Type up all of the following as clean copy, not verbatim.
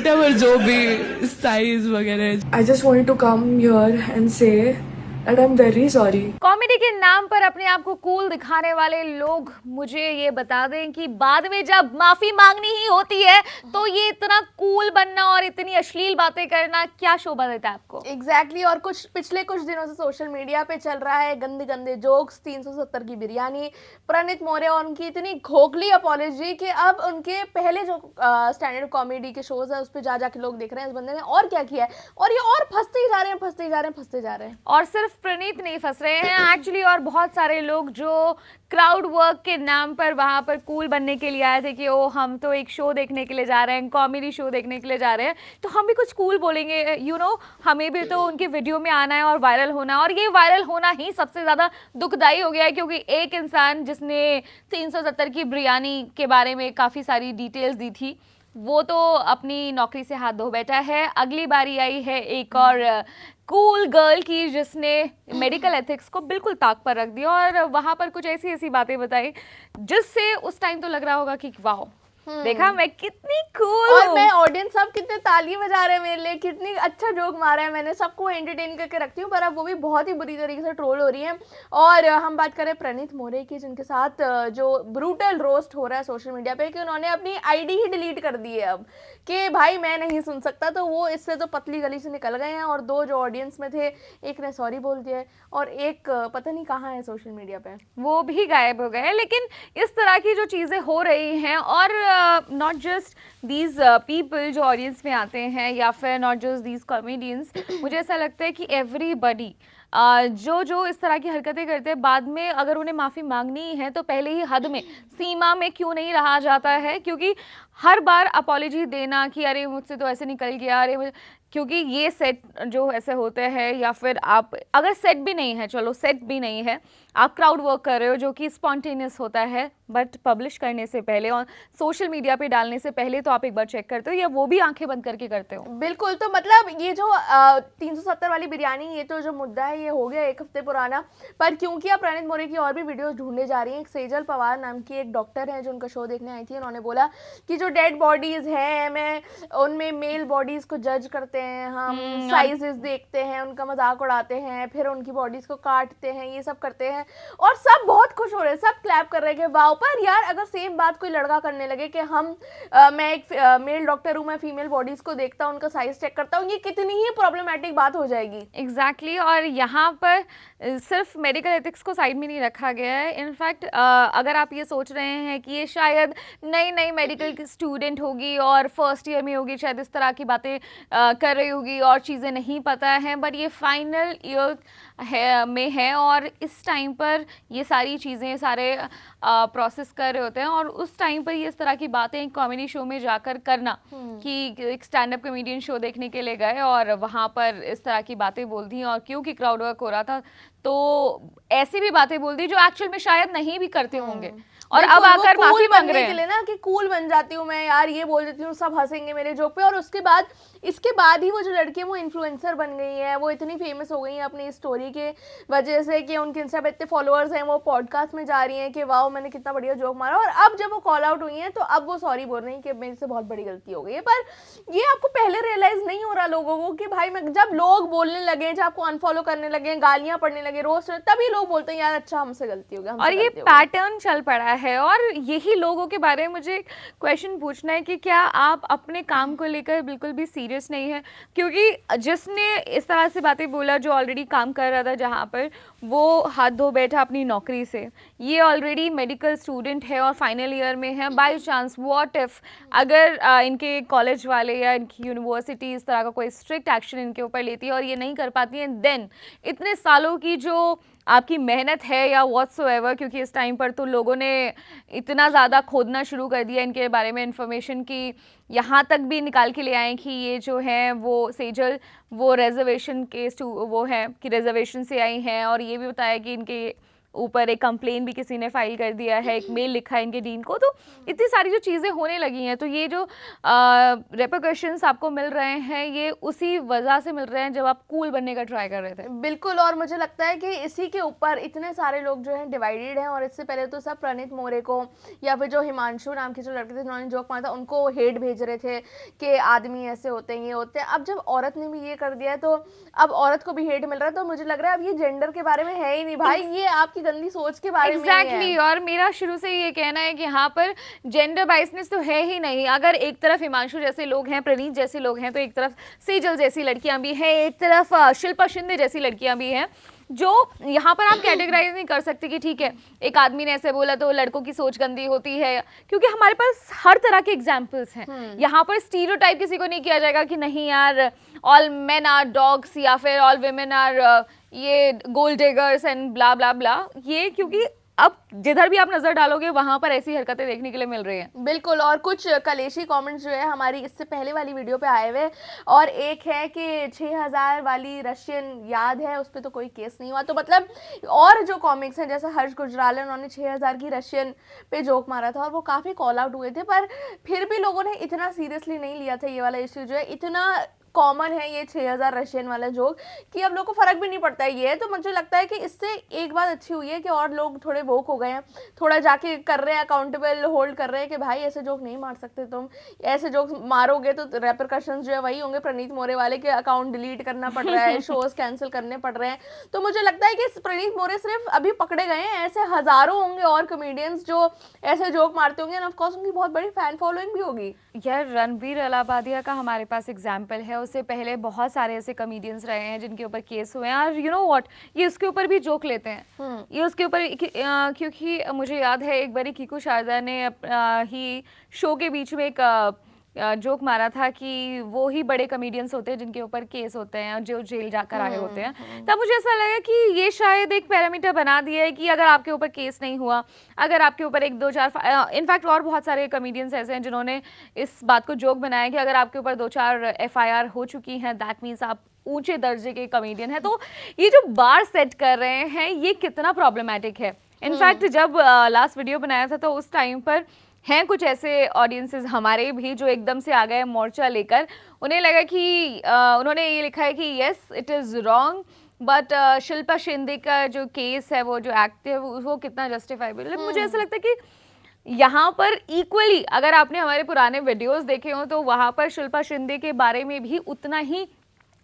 whatever जो भी size वगैरह. I just wanted to come here and say that I'm very sorry. Comedy के नाम पर अपने आप को कूल दिखाने वाले लोग मुझे ये बता दें कि बाद में जब माफी मांगनी ही होती है तो ये इतना कूल बनना और इतनी अश्लील बातें करना क्या शोभा देता है आपको? एग्जैक्टली और पिछले कुछ दिनों से सोशल मीडिया पे चल रहा है गंदे गंदे जोक्स, 370 की बिरयानी, प्रणीत मोरे और उनकी इतनी खोखली अपॉलॉजी कि अब उनके पहले जो स्टैंडर्ड कॉमेडी के शोज है उस पर जा के लोग देख रहे हैं इस बंदे ने और क्या किया है, और ये और फंसते ही जा रहे हैं, फंसते ही जा रहे हैं, फंसते जा रहे हैं। और सिर्फ प्रणीत नहीं फंस रहे हैं एक्चुअली, और बहुत सारे लोग जो क्राउड वर्क के नाम पर वहां पर कूल बनने के लिए आए थे कि ओ हम तो एक शो देखने के लिए जा रहे हैं, कॉमेडी शो देखने के लिए जा रहे हैं, तो हम भी कुछ कूल बोलेंगे, यू नो हमें भी तो उनकी वीडियो में आना है और वायरल होना है। और ये वायरल होना ही सबसे ज़्यादा दुखदाई हो गया है क्योंकि एक इंसान जिसने 370 की बिरयानी के बारे में काफ़ी सारी डिटेल्स दी थी वो तो अपनी नौकरी से हाथ धो बैठा है। अगली बारी आई है एक और कूल गर्ल की जिसने मेडिकल एथिक्स को बिल्कुल ताक पर रख दिया और वहाँ पर कुछ ऐसी ऐसी बातें बताई जिससे उस टाइम तो लग रहा होगा कि वाह देखा मैं कितनी कूल और मैं ऑडियंस सब कितने ताली बजा रहे हैं मेरे लिए, कितनी अच्छा जोक मारा है मैंने, सबको एंटरटेन करके रखती हूँ, पर अब वो भी बहुत ही बुरी तरीके से ट्रोल हो रही है। और हम बात करें प्रणीत मोरे की जिनके साथ जो ब्रूटल रोस्ट हो रहा है सोशल मीडिया पे कि उन्होंने अपनी आईडी ही डिलीट कर दी है अब कि भाई मैं नहीं सुन सकता, तो वो इससे तो पतली गली से निकल गए हैं। और दो जो ऑडियंस में थे एक ने सॉरी बोल दिया है और एक पता नहीं कहाँ है सोशल मीडिया पे, वो भी गायब हो गए। लेकिन इस तरह की जो चीज़ें हो रही हैं और नॉट जस्ट दीज पीपल जो ऑडियंस में आते हैं या फिर नॉट जस्ट दीज कॉमेडियंस, मुझे ऐसा लगता है कि एवरीबडी जो इस तरह की हरकतें करते हैं बाद में अगर उन्हें माफ़ी मांगनी है तो पहले ही हद में सीमा में क्यों नहीं रहा जाता है, क्योंकि हर बार अपॉलोजी देना कि अरे मुझसे तो ऐसे निकल गया, अरे क्योंकि ये सेट जो ऐसे होते हैं या फिर आप अगर सेट भी नहीं है, चलो सेट भी नहीं है, आप क्राउड वर्क कर रहे हो जो कि स्पॉन्टेनियस होता है, बट पब्लिश करने से पहले और सोशल मीडिया पे डालने से पहले तो आप एक बार चेक करते हो या वो भी आंखें बंद करके करते हो? बिल्कुल। तो मतलब ये जो 370 वाली बिरयानी ये तो जो मुद्दा है ये हो गया एक हफ्ते पुराना, पर क्योंकि अब प्रणीत मोरे की और भी वीडियोस ढूंढने जा रही हैं। एक सेजल पवार नाम की एक डॉक्टर है जो उनका शो देखने आई थी, उन्होंने बोला कि जो डेड बॉडीज हैं मैं उनमें मेल बॉडीज को जज करते हैं, हम साइजेस देखते हैं, उनका मजाक उड़ाते हैं, फिर उनकी बॉडीज को काटते हैं, ये सब करते हैं और सब बहुत खुश हो रहे हैं, सब क्लैप कर रहे हैं कि वाओ। पर यार अगर सेम बात कोई लड़का करने लगे कि मैं एक मेल डॉक्टर हूँ, मैं फीमेल बॉडीज को देखता हूँ, उनका साइज चेक करता हूँ, ये कितनी ही प्रॉब्लमेटिक बात हो जाएगी। एग्जैक्टली और यहाँ पर सिर्फ मेडिकल एथिक्स को साइड में नहीं रखा गया है। इनफैक्ट अगर आप ये सोच रहे हैं कि ये शायद नई मेडिकल की स्टूडेंट होगी और फर्स्ट ईयर में होगी, शायद इस तरह की बातें कर रही होगी और चीज़ें नहीं पता है, बट ये फाइनल ईयर में है और इस टाइम पर ये सारी चीज़ें सारे प्रोसेस कर रहे होते हैं और उस टाइम पर ये इस तरह की बातें एक कॉमेडी शो में जाकर करना कि एक स्टैंड अप कॉमेडियन शो देखने के लिए गए और वहाँ पर इस तरह की बातें बोल दी और क्योंकि क्राउड वर्क हो रहा था तो ऐसी भी बातें बोल दी जो एक्चुअल में शायद नहीं भी करते होंगे और अब आकर माफी मांग रहे हैं ना कि कूल बन जाती हूँ मैं यार, ये बोल देती हूँ सब हंसेंगे मेरे जोक पे। और इसके बाद ही वो जो लड़की है वो इन्फ्लुएंसर बन गई है, वो इतनी फेमस हो गई है अपनी स्टोरी के वजह से कि उनके इंस्टा पे इतने फॉलोअर्स हैं, वो पॉडकास्ट में जा रही हैं कि वाओ मैंने कितना बढ़िया जोक मारा। और अब जब वो कॉल आउट हुई हैं तो अब वो सॉरी बोल रही हैं कि मेरे से बहुत बड़ी गलती हो गई है। पर ये आपको पहले रियलाइज नहीं हो रहा लोगों को कि भाई मैं जब लोग बोलने लगे, जब आपको अनफॉलो करने लगे, गालियां पड़ने लगे, रोस्ट, तभी लोग बोलते हैं यार अच्छा हमसे गलती हो गया। और ये पैटर्न चल पड़ा है और यही लोगों के बारे में मुझे क्वेश्चन पूछना है कि क्या आप अपने काम को लेकर बिल्कुल भी सीरियस नहीं है? क्योंकि जिसने इस तरह से बातें बोला जो ऑलरेडी काम कर रहा था जहाँ पर वो हाथ धो बैठा अपनी नौकरी से, ये ऑलरेडी मेडिकल स्टूडेंट है और फाइनल ईयर में है, बाय चांस व्हाट इफ अगर इनके कॉलेज वाले या इनकी यूनिवर्सिटी इस तरह का कोई स्ट्रिक्ट एक्शन इनके ऊपर लेती है और ये नहीं कर पाती है, देन इतने सालों की जो आपकी मेहनत है या व्हाट्सोएवर, क्योंकि इस टाइम पर तो लोगों ने इतना ज़्यादा खोदना शुरू कर दिया इनके बारे में इन्फॉर्मेशन की यहाँ तक भी निकाल के ले आए कि ये जो है वो सेजल वो रिजर्वेशन के वो हैं कि रिजर्वेशन से आई हैं और ये भी बताया कि इनके ऊपर एक कंप्लेन भी किसी ने फाइल कर दिया है, एक मेल लिखा है इनके डीन को। तो इतनी सारी जो चीज़ें होने लगी हैं, तो ये जो रेपरकशंस आपको मिल रहे हैं ये उसी वजह से मिल रहे हैं जब आप कूल बनने का ट्राई कर रहे थे। बिल्कुल, और मुझे लगता है कि इसी के ऊपर इतने सारे लोग जो हैं डिवाइडेड हैं। और इससे पहले तो सब प्रणीत मोरे को या फिर जो हिमांशु नाम के जो लड़के थे जिन्होंने जोक मारा था उनको हेट भेज रहे थे कि आदमी ऐसे होते हैं, ये होते हैं। अब जब औरत ने भी ये कर दिया है तो अब औरत को भी हेट मिल रहा है। तो मुझे लग रहा है अब ये जेंडर के बारे में है ही नहीं भाई, ये आपकी गंदी सोच के बारे में एग्जैक्टली। और मेरा शुरू से ये कहना है कि यहाँ पर जेंडर बाइसनेस तो है ही नहीं। अगर एक तरफ हिमांशु जैसे लोग हैं, प्रणीत जैसे लोग हैं, तो एक तरफ सेजल जैसी लड़कियां भी हैं, एक तरफ शिल्पा शिंदे जैसी लड़कियां भी हैं, जो यहाँ पर आप कैटेगराइज नहीं कर सकते कि ठीक है एक आदमी ने ऐसे बोला तो लड़कों की सोच गंदी होती है, क्योंकि हमारे पास हर तरह के एग्जाम्पल्स हैं। यहाँ पर स्टीरियोटाइप किसी को नहीं किया जाएगा कि नहीं यार ऑल मेन आर डॉग्स या फिर ऑल वुमेन आर ये गोल्ड डिगर्स एंड ब्ला ब्ला ब्ला। ये क्योंकि अब जिधर भी आप नजर डालोगे वहां पर ऐसी हरकतें देखने के लिए मिल रही हैं। बिल्कुल, और कुछ कलेशी कमेंट्स जो है हमारी इससे पहले वाली वीडियो पे आए हुए, और एक है कि 6000 वाली रशियन याद है, उस पर तो कोई केस नहीं हुआ। तो मतलब और जो कॉमिक्स हैं जैसे हर्ष गुजराल उन्होंने 6000 की रशियन पे जोक मारा था और वो काफ़ी कॉल आउट हुए थे, पर फिर भी लोगों ने इतना सीरियसली नहीं लिया था। ये वाला इश्यू जो है इतना कॉमन है ये 6000 रशियन वाला जोक कि अब लोगों को फर्क भी नहीं पड़ता है ये। तो मुझे लगता है कि इससे एक बात अच्छी हुई है कि और लोग थोड़े वोक हो गए हैं, थोड़ा जाके कर रहे हैं, अकाउंटेबल होल्ड कर रहे हैं कि भाई ऐसे जोक नहीं मार सकते तुम, ऐसे जोक मारोगे तो रेपरकशंस जो है वही होंगे प्रणीत मोरे वाले के, अकाउंट डिलीट करना पड़ रहा है, शोज कैंसिल करने पड़ रहे हैं। तो मुझे लगता है कि प्रणीत मोरे सिर्फ अभी पकड़े गए हैं, ऐसे हजारों होंगे और कॉमेडियंस जो ऐसे जोक मारते होंगे, एंड ऑफ कोर्स उनकी बहुत बड़ी फैन फॉलोइंग भी होगी। यार रणवीर अलाहाबादिया का हमारे पास एग्जाम्पल है, उससे पहले बहुत सारे ऐसे कॉमेडियंस रहे हैं जिनके ऊपर केस हुए हैं। और यू नो व्हाट, ये उसके ऊपर भी जोक लेते हैं, ये उसके ऊपर क्योंकि मुझे याद है एक बारी कीकू शारदा ने ही शो के बीच में एक जोक मारा था कि वो ही बड़े कॉमेडियंस होते हैं जिनके ऊपर केस होते हैं जो जेल जाकर आए होते हैं। तब मुझे ऐसा लगा कि ये शायद एक पैरामीटर बना दिया है कि अगर आपके ऊपर केस नहीं हुआ, अगर आपके ऊपर एक दो चार इनफैक्ट और बहुत सारे कॉमेडियंस ऐसे हैं जिन्होंने इस बात को जोक बनाया कि अगर आपके ऊपर 2-4 FIR हो चुकी हैं दैट मीन्स आप ऊंचे दर्जे के कॉमेडियन है। तो ये जो बार सेट कर रहे हैं ये कितना प्रॉब्लमेटिक है। इनफैक्ट जब लास्ट वीडियो बनाया था तो उस टाइम पर हैं कुछ ऐसे ऑडियंसेस हमारे भी जो एकदम से आ गए मोर्चा लेकर, उन्हें लगा कि उन्होंने ये लिखा है कि yes it is wrong but Shilpa Shinde का जो केस है वो जो एक्ट है वो कितना जस्टिफाइबल है। मुझे ऐसा लगता है कि यहाँ पर इक्वली अगर आपने हमारे पुराने वीडियोस देखे हो तो वहाँ पर शिल्पा शिंदे के बारे में भी उतना ही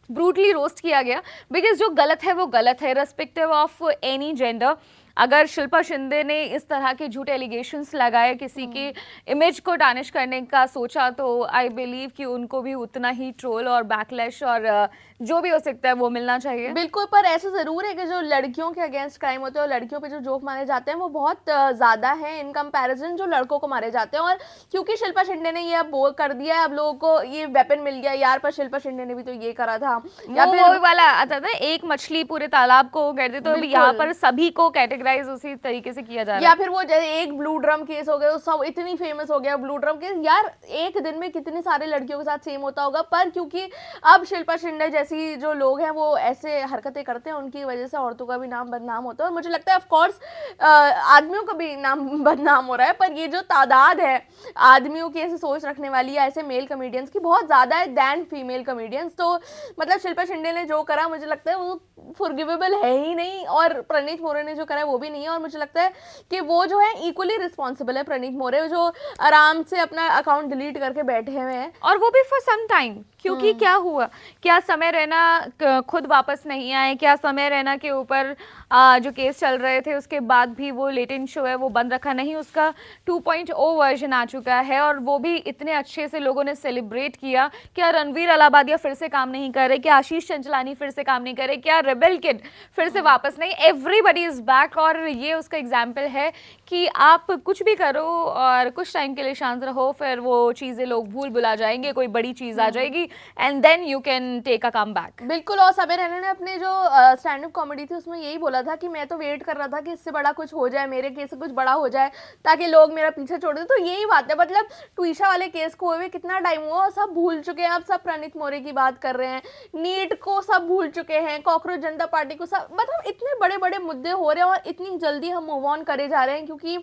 ब्रूटली रोस्ट किया गया, बिकॉज जो गलत है वो गलत है रिस्पेक्टिव ऑफ एनी जेंडर। अगर शिल्पा शिंदे ने इस तरह के झूठे एलिगेशंस लगाए, किसी की इमेज को टानिश करने का सोचा, तो आई बिलीव कि उनको भी उतना ही ट्रोल और बैकलैश और जो भी हो सकता है वो मिलना चाहिए। बिल्कुल, पर ऐसा ज़रूर है कि जो लड़कियों के अगेंस्ट क्राइम होते हैं और लड़कियों पे जो जोक मारे जाते हैं वो बहुत ज़्यादा है इन कंपैरिजन जो लड़कों को मारे जाते हैं। और क्योंकि शिल्पा शिंदे ने ये अब वो कर दिया है, अब लोगों को ये वेपन मिल गया यार, पर शिल्पा शिंदे ने भी तो ये करा था, या फिर वो वाला आता था एक मछली पूरे तालाब को कर दे, तो यहाँ पर सभी को कैटेगराइज उसी तरीके से किया जा रहा है। या फिर वो जैसे एक ब्लू ड्रम केस हो गया, सब इतनी फेमस हो गया ब्लू ड्रम केस, यार एक दिन में कितनी सारे लड़कियों के साथ सेम होता होगा, पर क्योंकि अब शिल्पा शिंदे जैसी जो लोग हैं वो ऐसे हरकतें करते हैं, उनकी वजह से औरतों का भी नाम बदनाम होता है। और मुझे लगता है ऑफ कोर्स आदमियों का भी नाम बदनाम हो रहा है, पर ये जो तादाद है आदमियों की ऐसे सोच रखने वाली या ऐसे मेल कॉमेडियंस की बहुत ज़्यादा है दैन फीमेल कॉमेडियंस। तो मतलब शिल्पा शिंदे ने जो करा मुझे लगता है वो फॉरगिवेबल है ही नहीं, और प्रणीत मोरे ने जो करा है वो भी नहीं है। और मुझे लगता है कि वो जो है इक्वली रिस्पॉन्सिबल है प्रणीत मोरे, जो आराम से अपना अकाउंट डिलीट करके बैठे हुए हैं, और वो भी फॉर सम टाइम। क्योंकि क्या हुआ, क्या समय रैना खुद वापस नहीं आए, क्या समय रैना के ऊपर जो केस चल रहे थे उसके बाद भी वो लेटेंट शो है वो बंद रखा नहीं, उसका 2.0 वर्जन आ चुका है और वो भी इतने अच्छे से लोगों ने सेलिब्रेट किया। क्या रणवीर अलाहाबादिया फिर से काम नहीं कर रहे, क्या आशीष चंचलानी फिर से काम नहीं कर रहे, क्या रेबेल किड फिर से वापस नहीं, एवरीबडी इज बैक। और ये उसका एग्जाम्पल है कि आप कुछ भी करो और कुछ टाइम के लिए शांत रहो, फिर वो चीज़ें लोग भूल भुला जाएंगे, कोई बड़ी चीज़ आ जाएगी and then you can take a comeback. बिल्कुल। और समीर रैना ने अपने जो स्टैंड अप कॉमेडी थी उसमें यही बोला था कि मैं तो वेट कर रहा था कि इससे बड़ा कुछ हो जाए, मेरे केस से कुछ बड़ा हो जाए ताकि लोग मेरा पीछे छोड़ दें। तो यही बात है, मतलब ट्विशा वाले केस को हुए कितना टाइम हुआ, सब भूल चुके हैं। अब सब प्रणीत मोरे की बात कर रहे हैं, नीट को सब भूल चुके हैं, कॉकरोच जनता पार्टी को सब, मतलब इतने बड़े बड़े मुद्दे हो रहे हैं और इतनी जल्दी हम मूव ऑन करे जा रहे हैं क्योंकि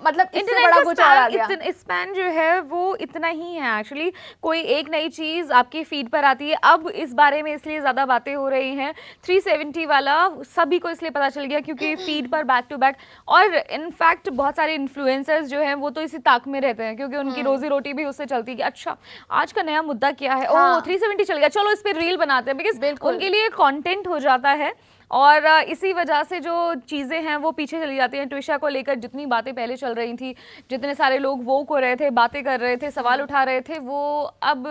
मतलब इससे बड़ा कुछ और आ गया। स्पैन जो है वो इतना ही है एक्चुअली। कोई एक नई चीज आपकी फीड पर आती है, अब इस बारे में इसलिए ज्यादा बातें हो रही हैं। 370 वाला सभी को इसलिए पता चल गया क्योंकि फीड पर बैक टू बैक, और इनफैक्ट बहुत सारे इन्फ्लुएंसर्स जो हैं वो तो इसी ताक में रहते हैं क्योंकि उनकी रोजी रोटी भी उससे चलती है कि अच्छा आज का नया मुद्दा क्या है, ओह 370 चल गया, चलो इस पे रील बनाते हैं, बिकॉज उनके लिए कंटेंट हो जाता है। और इसी वजह से जो चीज़ें हैं वो पीछे चली जाती हैं। ट्विशा को लेकर जितनी बातें पहले चल रही थी, जितने सारे लोग वो हो रहे थे, बातें कर रहे थे, सवाल उठा रहे थे, वो अब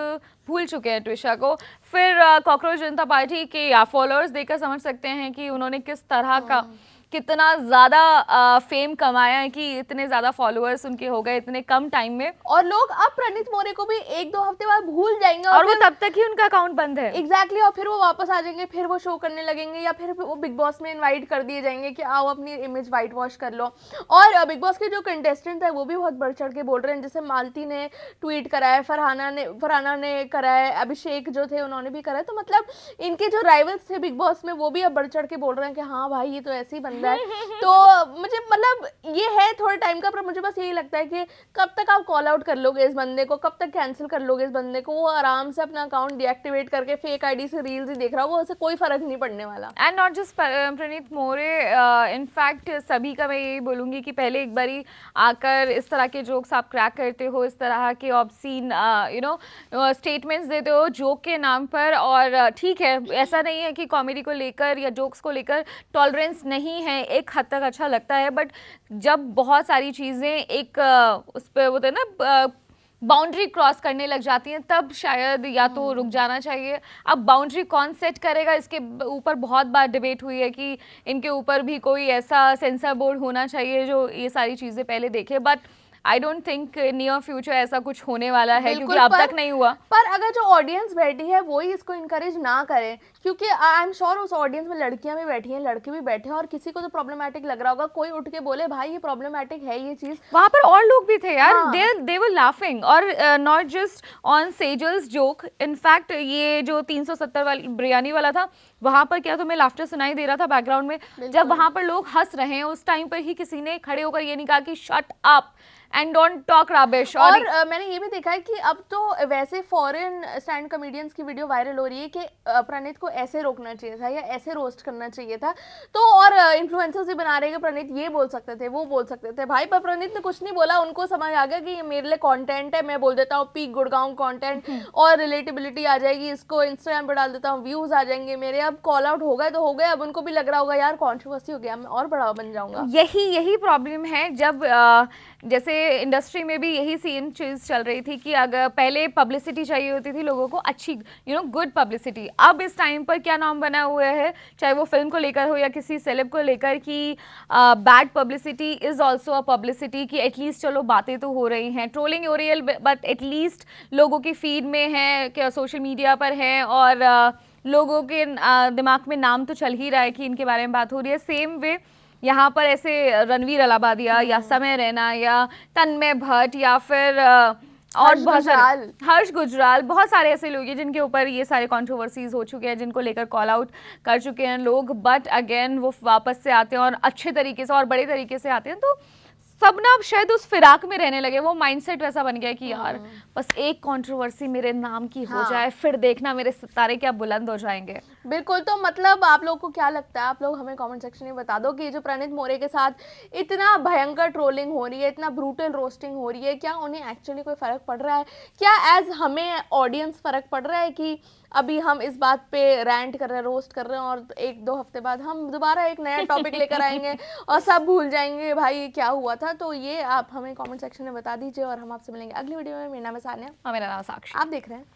भूल चुके हैं ट्विशा को। फिर कॉकरोच जनता पार्टी के या फॉलोअर्स देखकर समझ सकते हैं कि उन्होंने किस तरह का कितना ज़्यादा फेम कमाया है कि इतने ज़्यादा फॉलोअर्स उनके हो गए इतने कम टाइम में, और लोग अब प्रणीत मोरे को भी 1-2 हफ्ते बाद भूल जाएंगे और वो तब तक ही उनका अकाउंट बंद है। एग्जैक्टली और फिर वो वापस आ जाएंगे, फिर वो शो करने लगेंगे या फिर वो बिग बॉस में इनवाइट कर दिए जाएंगे कि आओ अपनी इमेज वाइट वॉश कर लो। और बिग बॉस के जो कंटेस्टेंट है वो भी बहुत बढ़ चढ़ के बोल रहे हैं, जैसे मालती ने ट्वीट करा है, फरहाना ने करा है, अभिषेक जो थे उन्होंने भी करा है। तो मतलब इनके जो राइवल्स थे बिग बॉस में वो भी अब बढ़ चढ़ के बोल रहे हैं कि हाँ भाई ये तो ऐसे ही बंदा है। तो मुझे मतलब ये है थोड़े टाइम का, पर मुझे बस यही लगता है कि कब तक आप कॉल आउट कर लोगे इस बंदे को, कब तक कैंसिल कर लोगे इस बंदे को। वो आराम से अपना अकाउंट डीएक्टिवेट करके फेक आईडी से रील्स ही देख रहा हो, वो उससे कोई फर्क नहीं पड़ने वाला। And not just Praneet More, in fact सभी का मैं यही बोलूँगी कि पहले एक बारी आकर इस तरह के जोक्स आप क्रैक करते हो, इस तरह के ऑब्सीन स्टेटमेंट्स देते हो जोक के नाम पर। और ठीक है, ऐसा नहीं है कि कॉमेडी को लेकर या जोक्स को लेकर टॉलरेंस नहीं है, एक हद तक अच्छा लगता है, बट जब बहुत सारी चीज़ें एक उस पर होते हैं ना बाउंड्री क्रॉस करने लग जाती हैं, तब शायद या तो रुक जाना चाहिए। अब बाउंड्री कौन सेट करेगा इसके ऊपर बहुत बार डिबेट हुई है कि इनके ऊपर भी कोई ऐसा सेंसर बोर्ड होना चाहिए जो ये सारी चीज़ें पहले देखे, but I don't think near future ऐसा कुछ होने वाला है क्योंकि अब तक नहीं हुआ। पर अगर जो ऑडियंस बैठी है वो ही इसको इनकरेज ना करे, क्योंकि आई एम श्योर उस ऑडियंस में लड़कियां भी बैठी हैं, लड़के भी बैठे हैं, और किसी को तो प्रॉब्लमैटिक लग रहा होगा, कोई उठ के बोले भाई ये प्रॉब्लमैटिक है ये चीज। वहाँ पर और लोग भी थे यार, दे वर लाफिंग, और not just on Sejal's joke. In fact ये जो 370 वाली बिरयानी वाला था, वहाँ पर क्या तुम्हें लाफ्टर सुनाई दे रहा था बैकग्राउंड में? जब वहाँ पर लोग हंस रहे हैं उस टाइम पर ही किसी ने खड़े होकर ये नहीं कहा कि shut up and don't talk rubbish. और मैंने ये भी देखा है कि अब तो वैसे फॉरेन स्टैंड कॉमेडियंस की वीडियो वायरल हो रही है कि प्रणीत को ऐसे रोकना चाहिए था या ऐसे रोस्ट करना चाहिए था। तो और इन्फ्लुएंसर्स भी बना रहे हैं कि प्रणीत ये बोल सकते थे, वो बोल सकते थे। भाई पर प्रणीत ने कुछ नहीं बोला, उनको समझ आ गया कि ये मेरे लिए कंटेंट है, मैं बोल देता हूँ पीक गुड़गांव कंटेंट और रिलेटेबिलिटी आ जाएगी, इसको इंस्टाग्राम पे डाल देता हूँ, व्यूज आ जाएंगे मेरे। अब कॉल आउट हो गए तो हो गए, अब उनको भी लग रहा होगा यार कंट्रोवर्सी हो गया, मैं और बड़ा बन जाऊंगा। यही प्रॉब्लम है। जब जैसे इंडस्ट्री में भी यही सेम चीज़ चल रही थी कि अगर पहले पब्लिसिटी चाहिए होती थी लोगों को, अच्छी गुड पब्लिसिटी। अब इस टाइम पर क्या नाम बना हुआ है, चाहे वो फिल्म को लेकर हो या किसी सेलेब को लेकर, कि bad publicity is also a publicity, कि एटलीस्ट चलो बातें तो हो रही हैं, ट्रोलिंग हो रही है बट एटलीस्ट लोगों की फीड में है, क्या सोशल मीडिया पर है, और लोगों के दिमाग में नाम तो चल ही रहा है कि इनके बारे में बात हो रही है। सेम वे यहाँ पर ऐसे रणवीर अलाहाबादिया या समय रैना या तन्मय भट्ट या फिर और बहुत सारे हर्ष गुजराल, बहुत सारे ऐसे लोग हैं जिनके ऊपर ये सारे कंट्रोवर्सीज हो चुके हैं, जिनको लेकर कॉल आउट कर चुके हैं लोग, बट अगेन वो वापस से आते हैं और अच्छे तरीके से और बड़े तरीके से आते हैं। तो सब ना अब शायद उस फिराक में रहने लगे, वो माइंडसेट वैसा बन गया कि यार बस एक कंट्रोवर्सी मेरे नाम की हो जाए, फिर देखना मेरे सितारे क्या बुलंद हो जाएंगे। बिल्कुल। तो मतलब आप लोगों को क्या लगता है, आप लोग हमें कमेंट सेक्शन में बता दो कि जो प्रणीत मोरे के साथ इतना भयंकर ट्रोलिंग हो रही है, इतना ब्रूटल रोस्टिंग हो रही है, क्या उन्हें एक्चुअली कोई फ़र्क पड़ रहा है? क्या एज हमें ऑडियंस फ़र्क पड़ रहा है कि अभी हम इस बात पे रैंट कर रहे हैं, रोस्ट कर रहे हैं, और 1-2 हफ्ते बाद हम दोबारा एक नया टॉपिक लेकर आएंगे और सब भूल जाएंगे भाई क्या हुआ था? तो ये आप हमें कमेंट सेक्शन में बता दीजिए और हम आपसे मिलेंगे अगली वीडियो में। मेरा नाम है सान्या और मेरा नाम साक्षी, आप देख रहे हैं।